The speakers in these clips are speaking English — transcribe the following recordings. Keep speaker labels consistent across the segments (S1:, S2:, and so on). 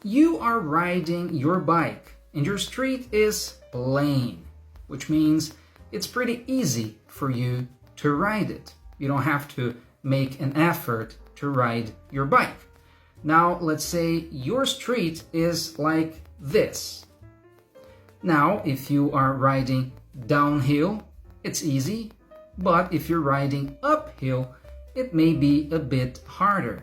S1: You are riding your bike and your street is plain, which means it's pretty easy for you to ride it. You don't have to make an effort to ride your bike. Now, let's say your street is like this. Now, if you are riding downhill, it's easy, but if you're riding uphill, it may be a bit harder.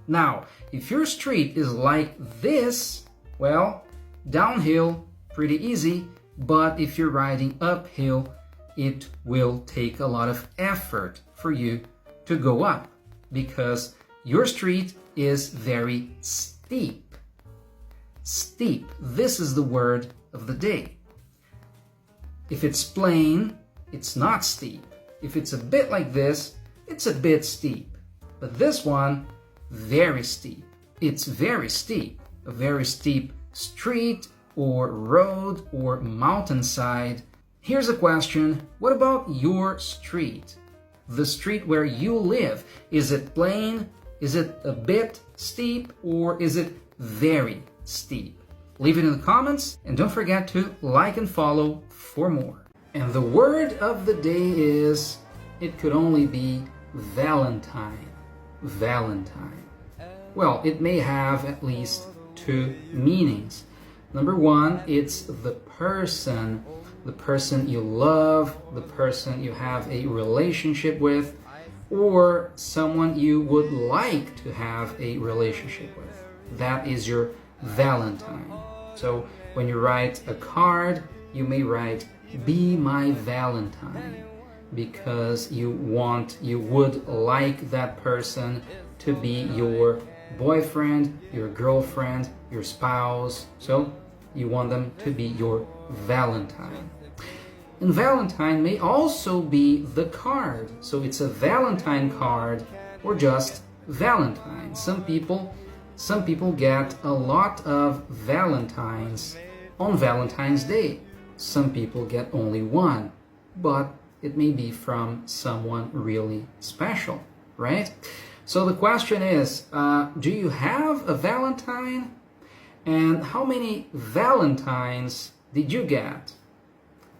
S1: Now, if your street is like this, well, downhill, pretty easy, but if you're riding uphill, it will take a lot of effort for you to go up because your street is very steep. Steep, this is the word of the day. If it's plain, it's not steep. If it's a bit like this, it's a bit steep. But this one, very steep. It's very steep. A very steep street or road or mountainside. Here's a question. What about your street? The street where you live. Is it plain? Is it a bit steep? Or is it very steep? Leave it in the comments and don't forget to like and follow for more. And the word of the day is, it could only be Valentine. Valentine. Well, it may have at least two meanings. Number one, it's the person you love, the person you have a relationship with, or someone you would like to have a relationship with. That is your Valentine. So when you write a card, you may write, "Be my Valentine," because you would like that person to be your boyfriend, your girlfriend, your spouse. So you want them to be your Valentine. And Valentine may also be the card. So it's a Valentine card or just Valentine. Some people get a lot of Valentines on Valentine's Day. Some people get only one, but it may be from someone really special, right? So the question is, do you have a Valentine? And how many Valentines did you get?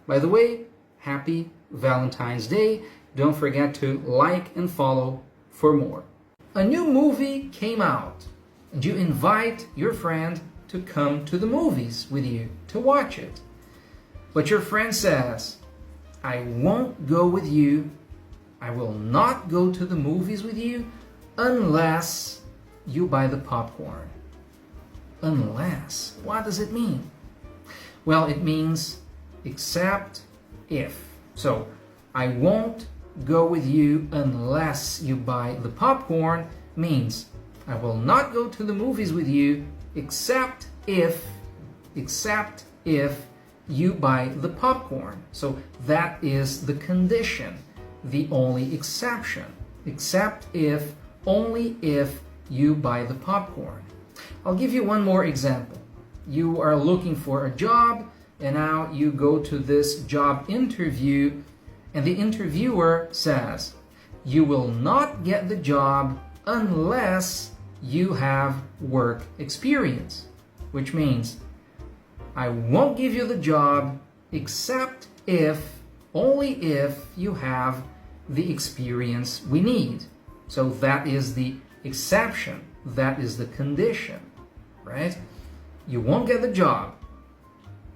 S1: By the way, happy Valentine's Day. Don't forget to like and follow for more. A new movie came out, and you invite your friend to come to the movies with you to watch it. But your friend says, "I won't go with you. I will not go to the movies with you unless you buy the popcorn." Unless, what does it mean? Well, it means except if. So, "I won't go with you unless you buy the popcorn" means I will not go to the movies with you except if you buy the popcorn. So that is the condition, the only exception. Except if, only if you buy the popcorn. I'll give you one more example. You are looking for a job and now you go to this job interview and the interviewer says, "You will not get the job unless you have work experience," which means I won't give you the job except if, only if you have the experience we need. So that is the exception, that is the condition, right? You won't get the job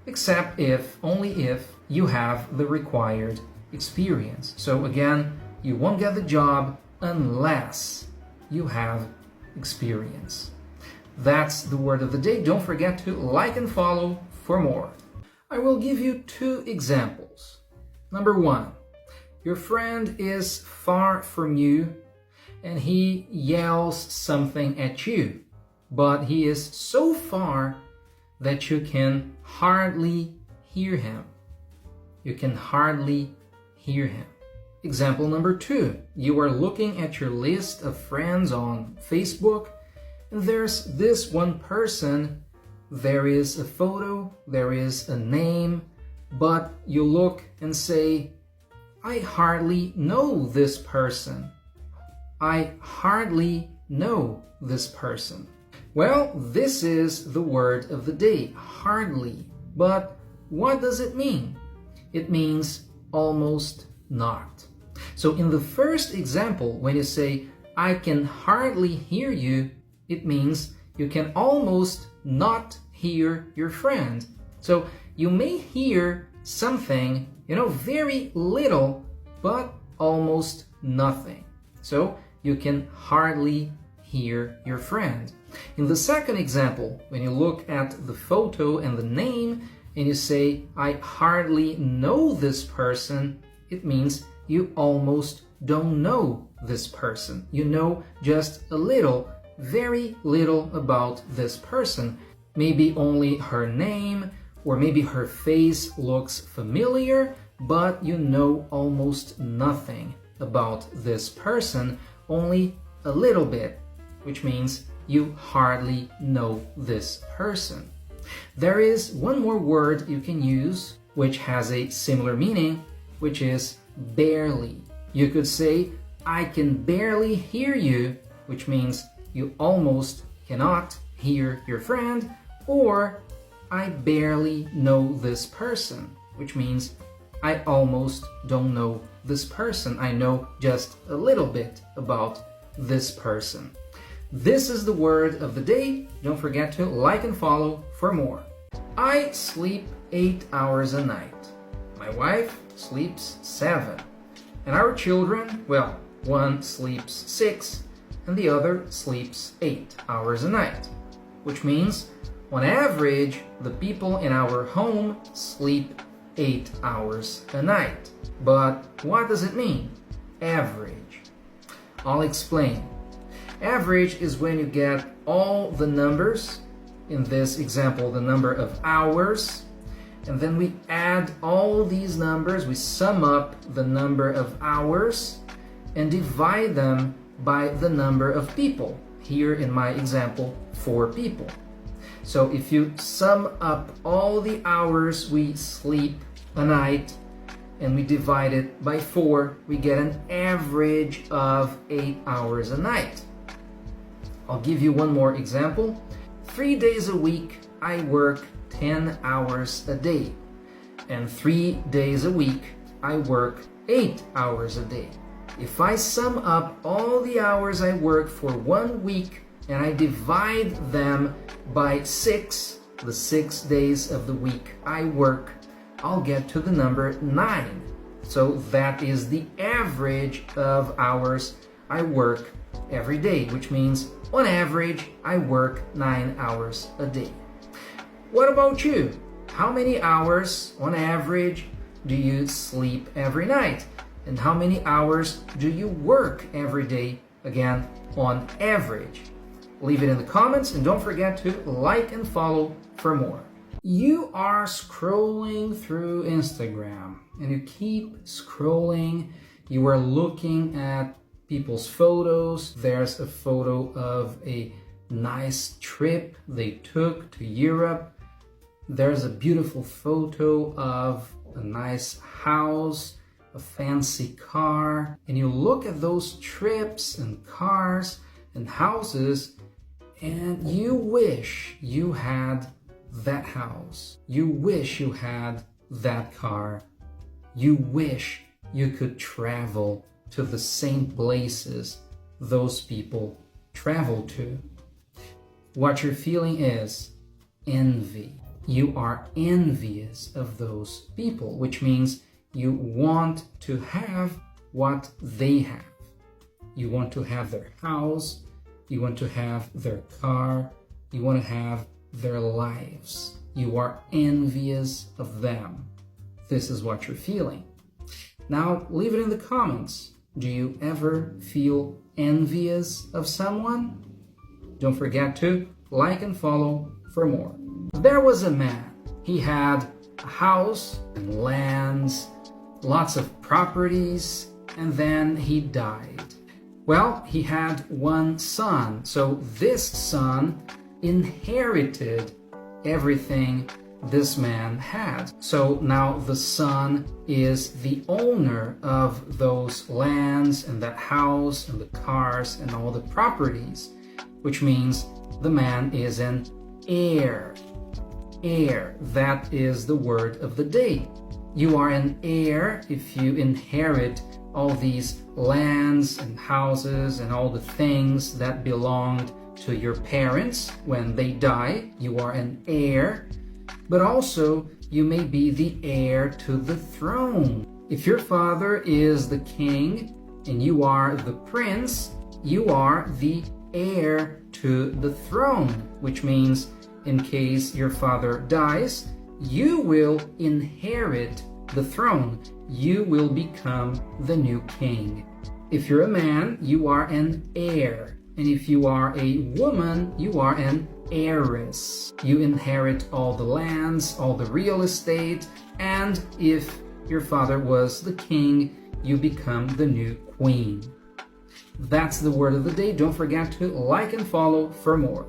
S1: except if, only if you have the required experience. So again, you won't get the job unless you have experience. That's the word of the day. Don't forget to like and follow for more. I will give you two examples. Number one, your friend is far from you and he yells something at you, but he is so far that you can hardly hear him. You can hardly hear him. Example number two, you are looking at your list of friends on Facebook and there's this one person, there is a photo, there is a name, but you look and say, "I hardly know this person. I hardly know this person." Well, this is the word of the day, hardly. But what does it mean? It means almost not. So in the first example, when you say, I can hardly hear you, it means you can almost not hear your friend. So you may hear something, very little, but almost nothing. So you can hardly hear your friend. In the second example, when you look at the photo and the name and you say, I hardly know this person, it means you almost don't know this person. You know just a little, very little about this person. Maybe only her name, or maybe her face looks familiar, but you know almost nothing about this person, only a little bit, which means you hardly know this person. There is one more word you can use which has a similar meaning, which is barely. You could say, I can barely hear you, which means you almost cannot hear your friend, or I barely know this person, which means I almost don't know this person. I know just a little bit about this person. This is the word of the day. Don't forget to like and follow for more. I sleep 8 hours a night. My wife sleeps 7. And our children, well, one sleeps 6 and the other sleeps 8 hours a night. Which means, on average, the people in our home sleep 8 hours a night. But what does it mean? Average. I'll explain. Average is when you get all the numbers, in this example, the number of hours, and then we add all these numbers, we sum up the number of hours, and divide them by the number of people. Here in my example, 4 people. So if you sum up all the hours we sleep a night, and we divide it by 4, we get an average of 8 hours a night. I'll give you one more example. 3 days a week, I work 10 hours a day. And 3 days a week, I work 8 hours a day. If I sum up all the hours I work for 1 week and I divide them by 6, the 6 days of the week I work, I'll get to the number 9. So that is the average of hours I work every day, which means on average I work 9 hours a day. What about you? How many hours on average do you sleep every night? And how many hours do you work every day, again, on average? Leave it in the comments and don't forget to like and follow for more. You are scrolling through Instagram and you keep scrolling. You are looking at people's photos. There's a photo of a nice trip they took to Europe. There's a beautiful photo of a nice house, a fancy car, and you look at those trips and cars and houses and you wish you had that house. You wish you had that car. You wish you could travel to the same places those people travel to. What you're feeling is envy. You are envious of those people, which means you want to have what they have. You want to have their house, you want to have their car, you want to have their lives. You are envious of them. This is what you're feeling. Now, leave it in the comments. Do you ever feel envious of someone? Don't forget to like and follow for more. There was a man. He had a house and lands, lots of properties, and then he died. Well, he had one son, so this son inherited everything this man had. So now the son is the owner of those lands and that house and the cars and all the properties, which means the man is an heir. Heir, that is the word of the day. You are an heir if you inherit all these lands and houses and all the things that belonged to your parents when they die. You are an heir. But also, you may be the heir to the throne. If your father is the king and you are the prince, you are the heir to the throne, which means in case your father dies, you will inherit the throne. You will become the new king. If you're a man, you are an heir. And if you are a woman, you are an heiress. You inherit all the lands, all the real estate, and if your father was the king, you become the new queen. That's the word of the day. Don't forget to like and follow for more.